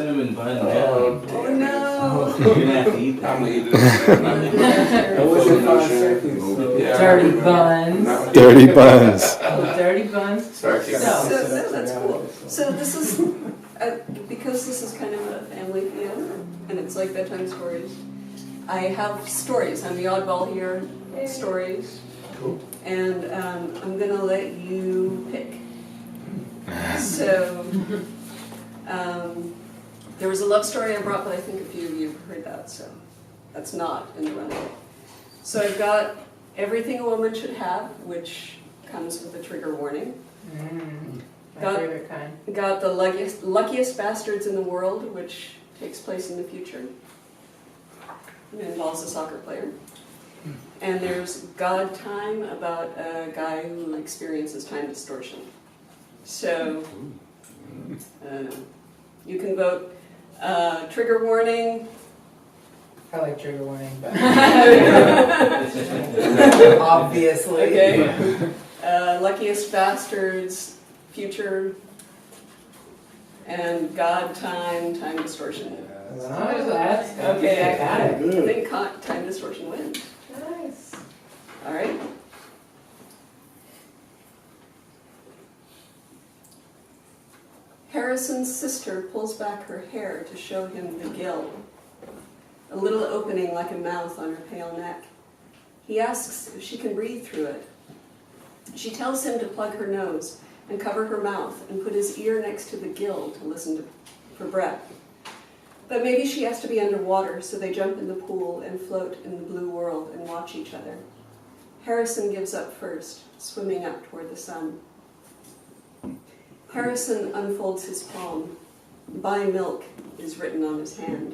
cinnamon bun now. Oh no! You're gonna have to eat that. I'm gonna eat it. I wasn't Dirty buns. Dirty buns. Dirty buns. Sorry, So that's cool. So this is, because this is kind of a family feel, and it's like bedtime stories, I have stories. I'm the oddball here, stories. Cool. And I'm going to let you pick. So, there was a love story I brought, but I think a few of you have heard that, so that's not in the running. So I've got Everything a Woman Should Have, which comes with a trigger warning. My favorite kind. Got The Luckiest Bastards in the World, which takes place in the future. It involves a soccer player. And there's God Time, about a guy who experiences time distortion. So, you can vote trigger warning. I like trigger warning, but obviously. Okay. Luckiest Bastards, future, and God Time, time distortion. That's Okay, I got it. I think time distortion wins. Nice. All right. Harrison's sister pulls back her hair to show him the gill, a little opening like a mouth on her pale neck. He asks if she can breathe through it. She tells him to plug her nose and cover her mouth and put his ear next to the gill to listen for breath. But maybe she has to be underwater, so they jump in the pool and float in the blue world and watch each other. Harrison gives up first, swimming up toward the sun. Harrison unfolds his palm. "Buy milk" is written on his hand.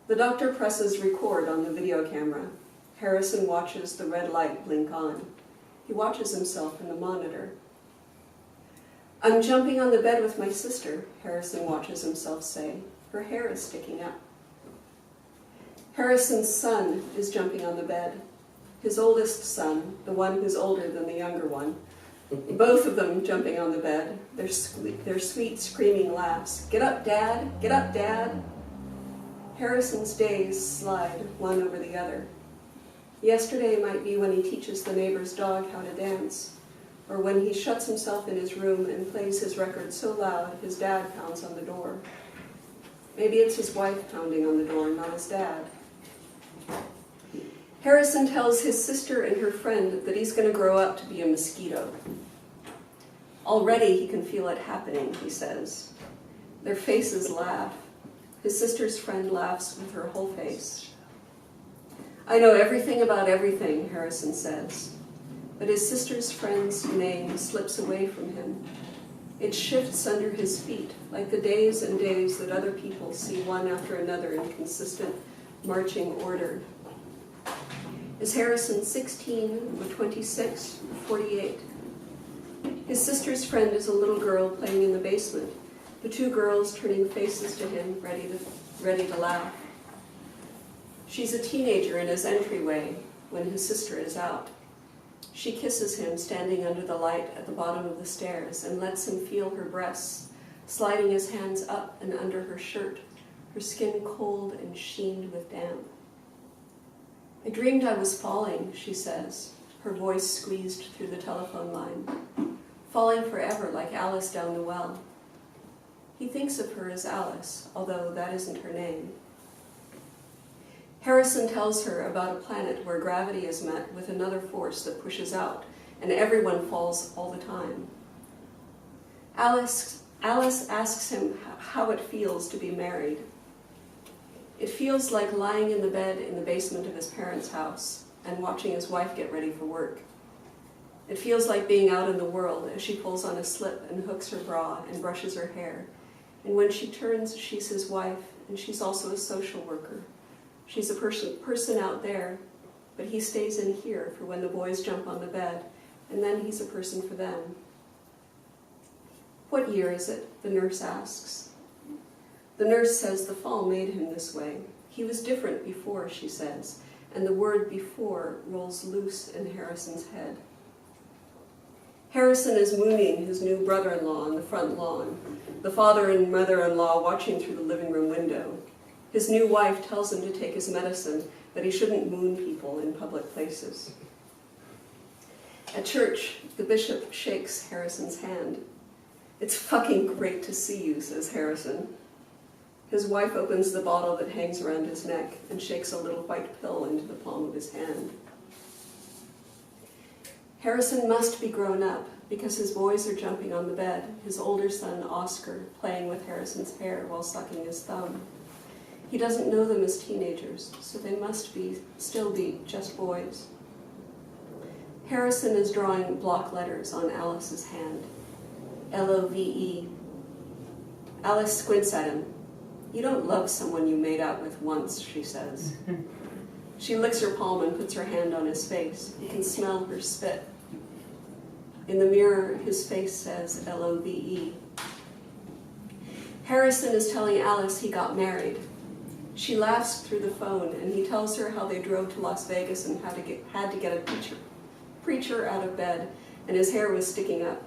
The doctor presses record on the video camera. Harrison watches the red light blink on. He watches himself in the monitor. "I'm jumping on the bed with my sister," Harrison watches himself say. Her hair is sticking up. Harrison's son is jumping on the bed. His oldest son, the one who's older than the younger one, both of them jumping on the bed, their sweet screaming laughs. "Get up, Dad! Get up, Dad!" Harrison's days slide one over the other. Yesterday might be when he teaches the neighbor's dog how to dance, or when he shuts himself in his room and plays his record so loud his dad pounds on the door. Maybe it's his wife pounding on the door, not his dad. Harrison tells his sister and her friend that he's going to grow up to be a mosquito. Already he can feel it happening, he says. Their faces laugh. His sister's friend laughs with her whole face. "I know everything about everything," Harrison says. But his sister's friend's name slips away from him. It shifts under his feet, like the days and days that other people see one after another in consistent marching order. Is Harrison 16 or 26 or 48? His sister's friend is a little girl playing in the basement, the two girls turning faces to him, ready to laugh. She's a teenager in his entryway when his sister is out. She kisses him standing under the light at the bottom of the stairs and lets him feel her breasts, sliding his hands up and under her shirt, her skin cold and sheened with damp. "I dreamed I was falling," she says, her voice squeezed through the telephone line. "Falling forever, like Alice down the well." He thinks of her as Alice, although that isn't her name. Harrison tells her about a planet where gravity is met with another force that pushes out, and everyone falls all the time. Alice asks him how it feels to be married. It feels like lying in the bed in the basement of his parents' house and watching his wife get ready for work. It feels like being out in the world as she pulls on a slip and hooks her bra and brushes her hair. And when she turns, she's his wife, and she's also a social worker. She's a person out there, but he stays in here for when the boys jump on the bed, and then he's a person for them. "What year is it?" the nurse asks. The nurse says the fall made him this way. He was different before, she says, and the word "before" rolls loose in Harrison's head. Harrison is mooning his new brother-in-law on the front lawn, the father and mother-in-law watching through the living room window. His new wife tells him to take his medicine, that he shouldn't moon people in public places. At church, the bishop shakes Harrison's hand. "It's fucking great to see you," says Harrison. His wife opens the bottle that hangs around his neck and shakes a little white pill into the palm of his hand. Harrison must be grown up because his boys are jumping on the bed, his older son, Oscar, playing with Harrison's hair while sucking his thumb. He doesn't know them as teenagers, so they must still be just boys. Harrison is drawing block letters on Alice's hand. Love. Alice squints at him. "You don't love someone you made out with once," she says. She licks her palm and puts her hand on his face. He can smell her spit. In the mirror, his face says Love. Harrison is telling Alice he got married. She laughs through the phone, and he tells her how they drove to Las Vegas and had to get a preacher out of bed, and his hair was sticking up.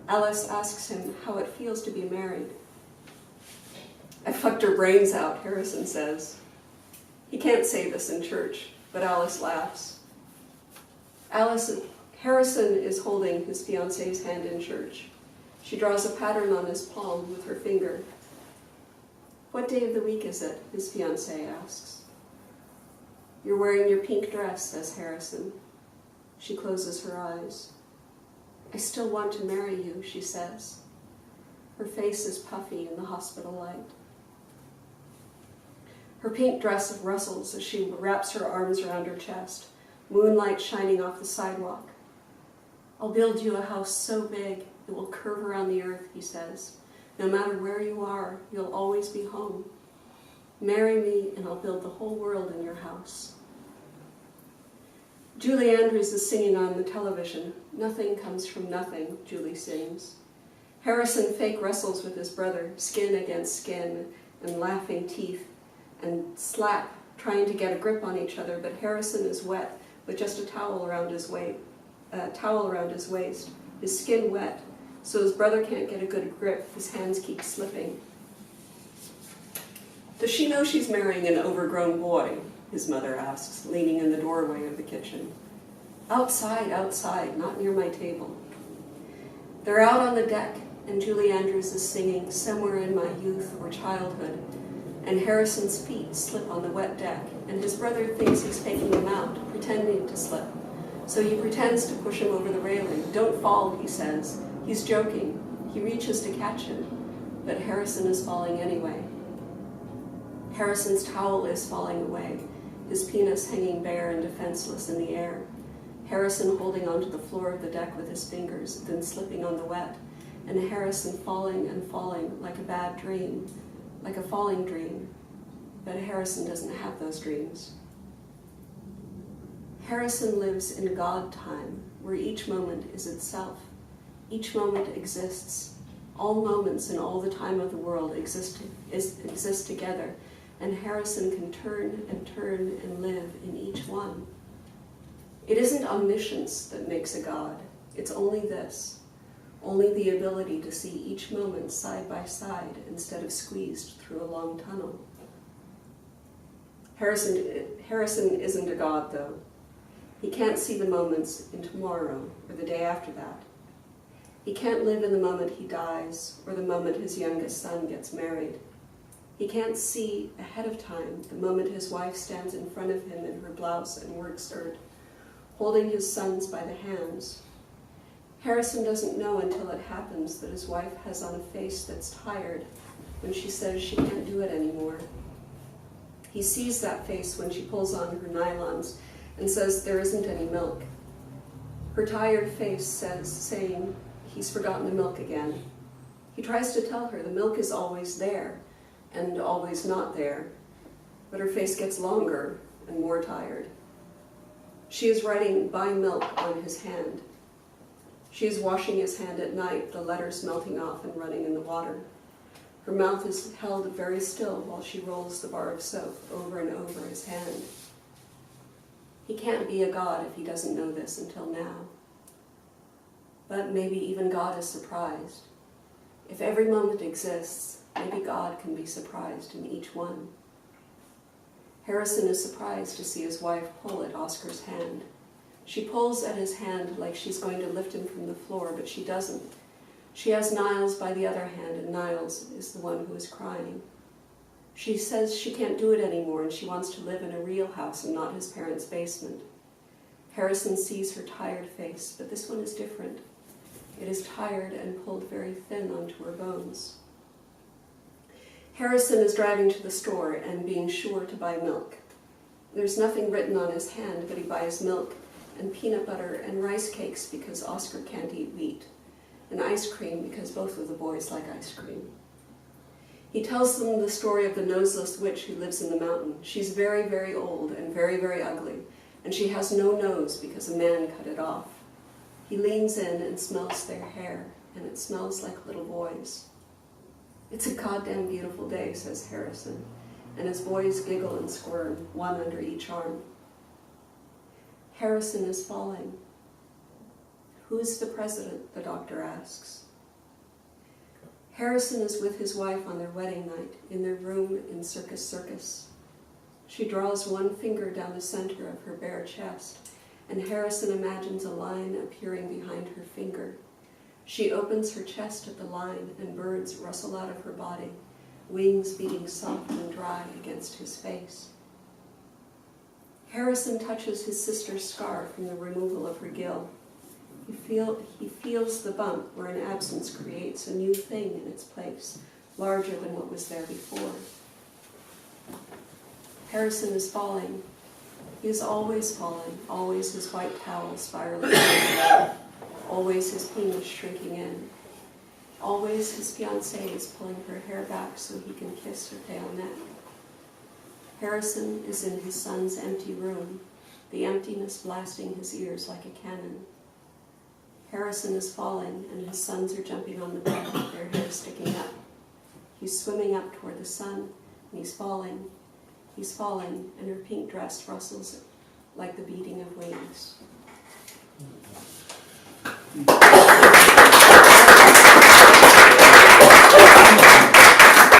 Alice asks him how it feels to be married. "I fucked her brains out," Harrison says. He can't say this in church, but Alice laughs. Harrison is holding his fiancée's hand in church. She draws a pattern on his palm with her finger. "What day of the week is it?" his fiancée asks. "You're wearing your pink dress," says Harrison. She closes her eyes. "I still want to marry you," she says. Her face is puffy in the hospital light. Her pink dress rustles as she wraps her arms around her chest, moonlight shining off the sidewalk. "I'll build you a house so big it will curve around the earth," he says. "No matter where you are, you'll always be home. Marry me and I'll build the whole world in your house." Julie Andrews is singing on the television. "Nothing comes from nothing," Julie sings. Harrison fake wrestles with his brother, skin against skin, and laughing teeth, and slap, trying to get a grip on each other, but Harrison is wet with just a towel around his waist, his skin wet, so his brother can't get a good grip. His hands keep slipping. "Does she know she's marrying an overgrown boy?" his mother asks, leaning in the doorway of the kitchen. Outside, not near my table." They're out on the deck, and Julie Andrews is singing "Somewhere in My Youth" or "Childhood," and Harrison's feet slip on the wet deck, and his brother thinks he's faking him out, pretending to slip. So he pretends to push him over the railing. "Don't fall," he says. He's joking. He reaches to catch him, but Harrison is falling anyway. Harrison's towel is falling away, his penis hanging bare and defenseless in the air. Harrison holding onto the floor of the deck with his fingers, then slipping on the wet, and Harrison falling and falling like a bad dream, like a falling dream. But Harrison doesn't have those dreams. Harrison lives in God time, where each moment is itself. Each moment exists. All moments in all the time of the world exist together, and Harrison can turn and live in each one. It isn't omniscience that makes a God. It's only this, only the ability to see each moment side by side instead of squeezed through a long tunnel. Harrison isn't a God, though. He can't see the moments in tomorrow or the day after that. He can't live in the moment he dies or the moment his youngest son gets married. He can't see ahead of time the moment his wife stands in front of him in her blouse and work skirt, holding his sons by the hands. Harrison doesn't know until it happens that his wife has on a face that's tired when she says she can't do it anymore. He sees that face when she pulls on her nylons and says there isn't any milk. Her tired face saying he's forgotten the milk again. He tries to tell her the milk is always there and always not there, but her face gets longer and more tired. She is writing "buy milk" on his hand. She is washing his hand at night, the letters melting off and running in the water. Her mouth is held very still while she rolls the bar of soap over and over his hand. He can't be a God if he doesn't know this until now. But maybe even God is surprised. If every moment exists, maybe God can be surprised in each one. Harrison is surprised to see his wife pull at Oscar's hand. She pulls at his hand like she's going to lift him from the floor, but she doesn't. She has Niles by the other hand, and Niles is the one who is crying. She says she can't do it anymore, and she wants to live in a real house and not his parents' basement. Harrison sees her tired face, but this one is different. It is tired and pulled very thin onto her bones. Harrison is driving to the store and being sure to buy milk. There's nothing written on his hand, but he buys milk and peanut butter and rice cakes because Oscar can't eat wheat, and ice cream because both of the boys like ice cream. He tells them the story of the noseless witch who lives in the mountain. She's very, very old and very, very ugly, and she has no nose because a man cut it off. He leans in and smells their hair, and it smells like little boys. It's a goddamn beautiful day, says Harrison, and his boys giggle and squirm, one under each arm. Harrison is falling. Who is the president? The doctor asks. Harrison is with his wife on their wedding night, in their room in Circus. She draws one finger down the center of her bare chest, and Harrison imagines a line appearing behind her finger. She opens her chest at the line, and birds rustle out of her body, wings beating soft and dry against his face. Harrison touches his sister's scar from the removal of her gill. He feels the bump where an absence creates a new thing in its place, larger than what was there before. Harrison is falling. He is always falling, always his white towel spiraling down, always his penis shrinking in, always his fiancée is pulling her hair back so he can kiss her pale neck. Harrison is in his son's empty room, the emptiness blasting his ears like a cannon. Harrison is falling, and his sons are jumping on the bed with their hair sticking up. He's swimming up toward the sun, and he's falling. He's falling, and her pink dress rustles like the beating of wings.